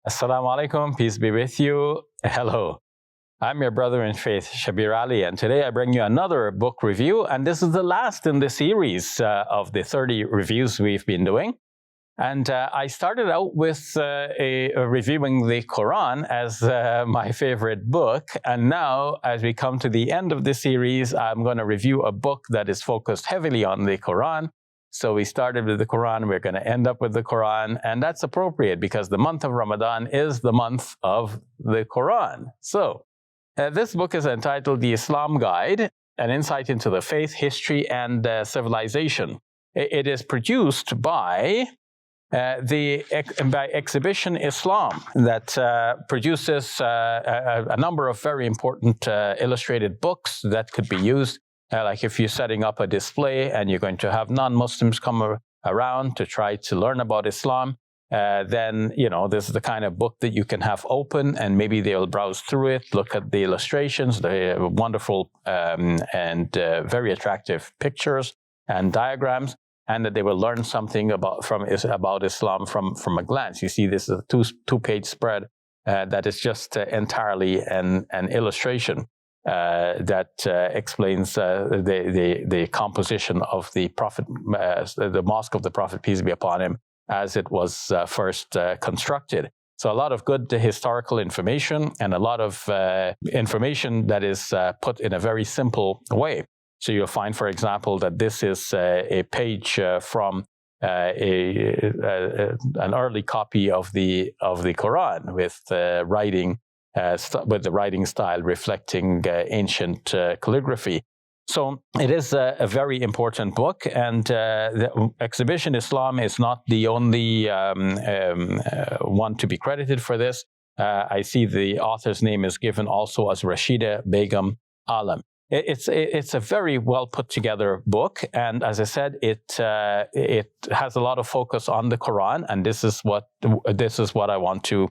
Assalamu alaikum, peace be with you. Hello, I'm your brother in faith, Shabir Ally, and today I bring you another book review, and this is the last in the series of the 30 reviews we've been doing. And I started out with reviewing the Quran as my favorite book, and now as we come to the end of the series, I'm going to review a book that is focused heavily on the Quran. So we started with the Quran, we're going to end up with the Quran, and that's appropriate because the month of Ramadan is the month of the Quran. So this book is entitled The Islam Guide, an insight into the faith, history, and civilization. It is produced by Exhibition Islam, that produces a number of very important illustrated books that could be used. Like if you're setting up a display and you're going to have non-Muslims come around to try to learn about Islam, then, this is the kind of book that you can have open and maybe they'll browse through it, look at the illustrations, the wonderful and very attractive pictures and diagrams, and that they will learn something about Islam from a glance. You see, this is a two-page spread that is just entirely an illustration that explains the composition of the Prophet, the Mosque of the Prophet, peace be upon him, as it was first constructed. So a lot of good historical information and a lot of information that is put in a very simple way. So you'll find, for example, that this is a page from an early copy of the Quran with writing. With the writing style reflecting ancient calligraphy. So it is a very important book, and the Exhibition Islam is not the only one to be credited for this. I see the author's name is given also as Rashida Begum Alam. It's a very well put together book, and as I said, it has a lot of focus on the Quran, and this is what I want to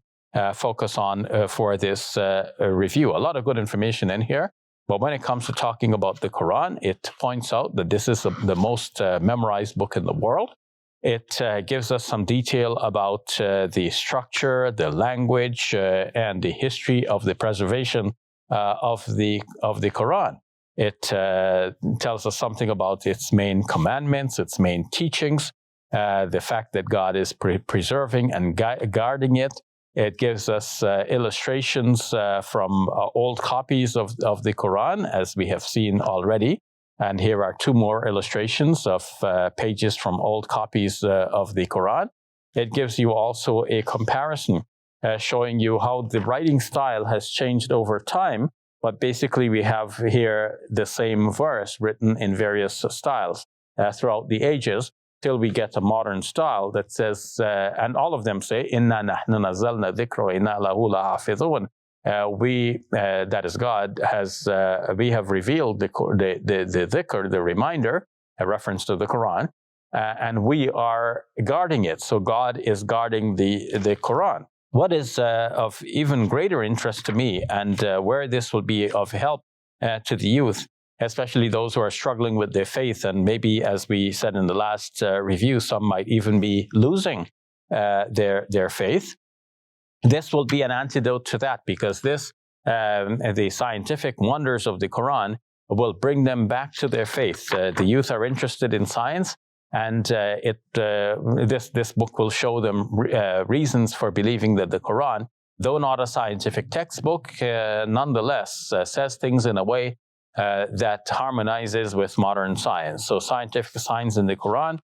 focus on for this review. A lot of good information in here, but when it comes to talking about the Quran, it points out that this is the most memorized book in the world. It gives us some detail about the structure, the language, and the history of the preservation of the Quran. It tells us something about its main commandments, its main teachings, the fact that God is preserving and guarding it. It gives us illustrations from old copies of the Quran, as we have seen already. And here are two more illustrations of pages from old copies of the Quran. It gives you also a comparison showing you how the writing style has changed over time. But basically, we have here the same verse written in various styles throughout the ages, till we get a modern style that says, and all of them say, "Inna nahnu nazzalna dhikra wa inna lahu lahafidhun." We, that is God, we have revealed the dhikr, the reminder, a reference to the Quran, and we are guarding it. So God is guarding the Quran. What is of even greater interest to me, and where this will be of help to the youth, especially those who are struggling with their faith, and maybe, as we said in the last review, some might even be losing their faith. This will be an antidote to that, because the scientific wonders of the Quran will bring them back to their faith. The youth are interested in science, and this book will show them reasons for believing that the Quran, though not a scientific textbook, nonetheless says things in a way that harmonizes with modern science. So scientific science in the Quran,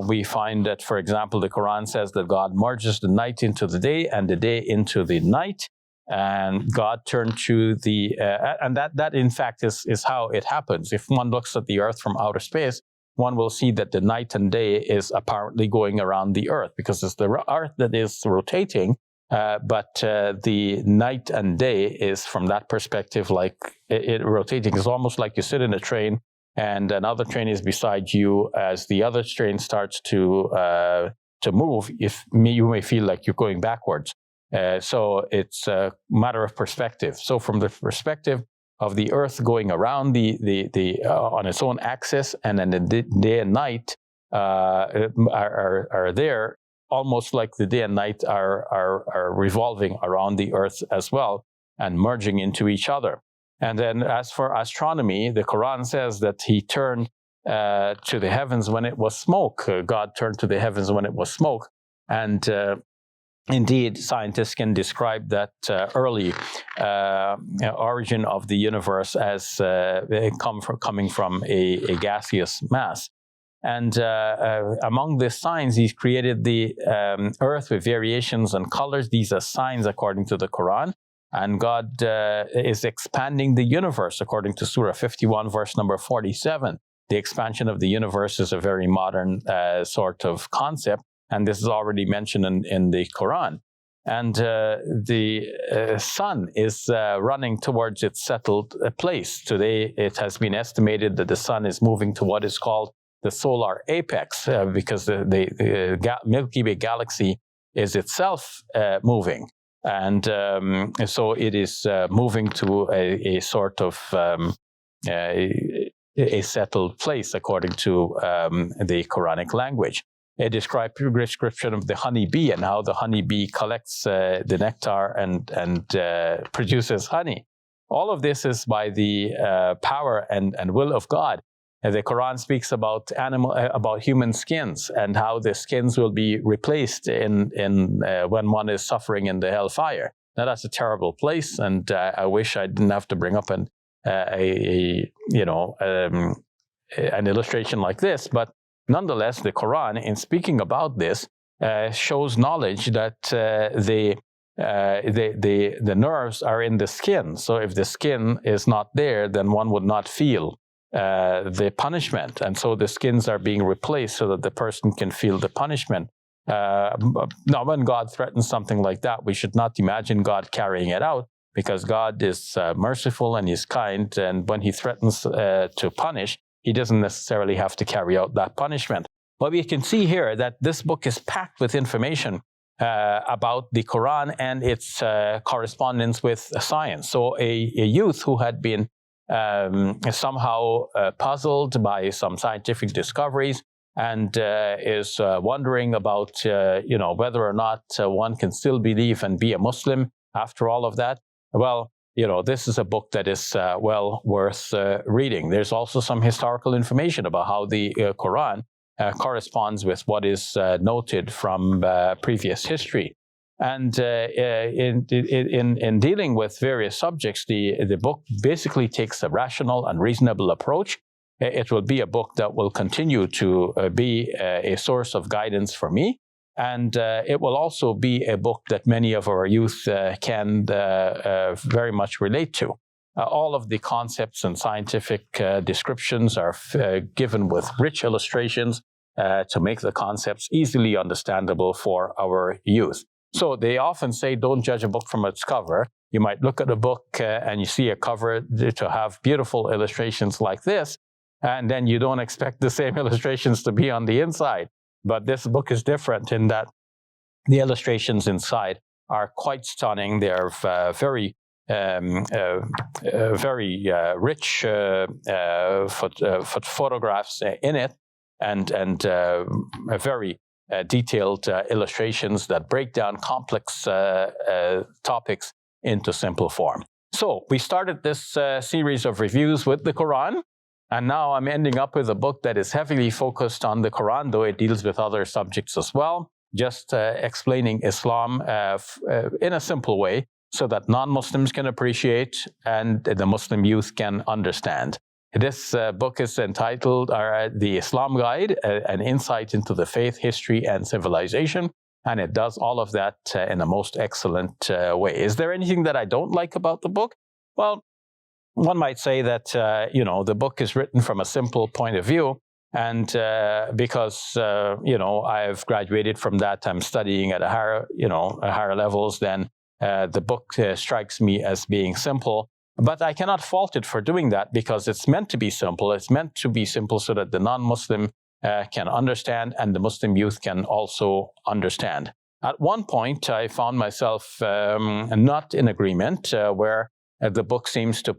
we find that, for example, the Quran says that God merges the night into the day and the day into the night, and God turned to the and that in fact is how it happens. If one looks at the Earth from outer space, one will see that the night and day is apparently going around the Earth, because it's the Earth that is rotating. But the night and day is, from that perspective, like it rotating. It's almost like you sit in a train and another train is beside you. As the other train starts to move, you may feel like you're going backwards. So it's a matter of perspective. So from the perspective of the Earth going around on its own axis, and then the day and night are there, almost like the day and night are revolving around the earth as well and merging into each other. And then as for astronomy, the Quran says that he turned to the heavens when it was smoke. God turned to the heavens when it was smoke. And indeed, scientists can describe that early origin of the universe as coming from a gaseous mass. And among the signs, he's created the earth with variations and colors. These are signs according to the Quran. And God is expanding the universe according to Surah 51, verse number 47. The expansion of the universe is a very modern sort of concept. And this is already mentioned in the Quran. And the sun is running towards its settled place. Today, it has been estimated that the sun is moving to what is called the solar apex, because the Milky Way galaxy is itself moving. And so it is moving to a sort of a settled place, according to the Quranic language. It describes a description of the honeybee and how the honeybee collects the nectar and produces honey. All of this is by the power and will of God. And the Quran speaks about human skins and how the skins will be replaced when one is suffering in the hellfire. Now that's a terrible place, and I wish I didn't have to bring up an illustration like this. But nonetheless, the Quran, in speaking about this, shows knowledge that the nerves are in the skin. So if the skin is not there, then one would not feel the punishment. And so the skins are being replaced so that the person can feel the punishment. Now, when God threatens something like that, we should not imagine God carrying it out, because God is merciful and He's kind. And when He threatens to punish, He doesn't necessarily have to carry out that punishment. But we can see here that this book is packed with information about the Quran and its correspondence with science. So a youth who had been somehow puzzled by some scientific discoveries and is wondering about whether or not one can still believe and be a Muslim after all of that. Well, this is a book that is well worth reading. There's also some historical information about how the Quran corresponds with what is noted from previous history. And in dealing with various subjects, the book basically takes a rational and reasonable approach. It will be a book that will continue to be a source of guidance for me. And it will also be a book that many of our youth can very much relate to. All of the concepts and scientific descriptions are given with rich illustrations to make the concepts easily understandable for our youth. So they often say, don't judge a book from its cover. You might look at a book and you see a cover to have beautiful illustrations like this, and then you don't expect the same illustrations to be on the inside. But this book is different in that the illustrations inside are quite stunning. They are very rich photographs in it, and very detailed illustrations that break down complex topics into simple form. So we started this series of reviews with the Quran, and now I'm ending up with a book that is heavily focused on the Quran, though it deals with other subjects as well, just explaining Islam in a simple way so that non-Muslims can appreciate and the Muslim youth can understand. This book is entitled The Islam Guide, an insight into the faith, history, and civilization. And it does all of that in a most excellent way. Is there anything that I don't like about the book? Well, one might say that, the book is written from a simple point of view. And because, I've graduated from that, I'm studying at a higher levels, then the book strikes me as being simple. But I cannot fault it for doing that, because it's meant to be simple. It's meant to be simple so that the non-Muslim can understand and the Muslim youth can also understand. At one point, I found myself not in agreement, where the book seems to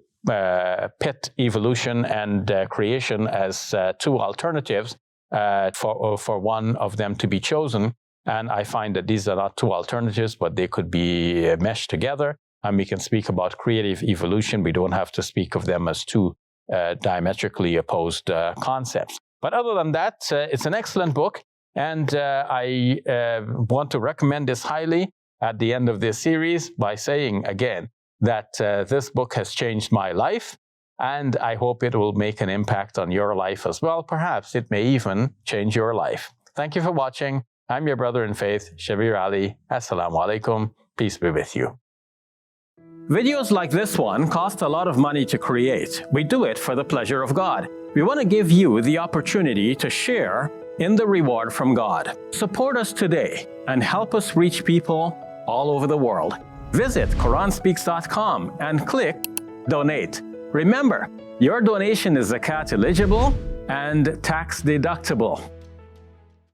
pit evolution and creation as two alternatives for one of them to be chosen. And I find that these are not two alternatives, but they could be meshed together. And we can speak about creative evolution. We don't have to speak of them as two diametrically opposed concepts. But other than that, it's an excellent book. And I want to recommend this highly at the end of this series by saying again that this book has changed my life. And I hope it will make an impact on your life as well. Perhaps it may even change your life. Thank you for watching. I'm your brother in faith, Shabir Ally. Assalamu alaikum. Peace be with you. Videos like this one cost a lot of money to create. We do it for the pleasure of God. We want to give you the opportunity to share in the reward from God. Support us today and help us reach people all over the world. Visit QuranSpeaks.com and click Donate. Remember, your donation is zakat eligible and tax deductible.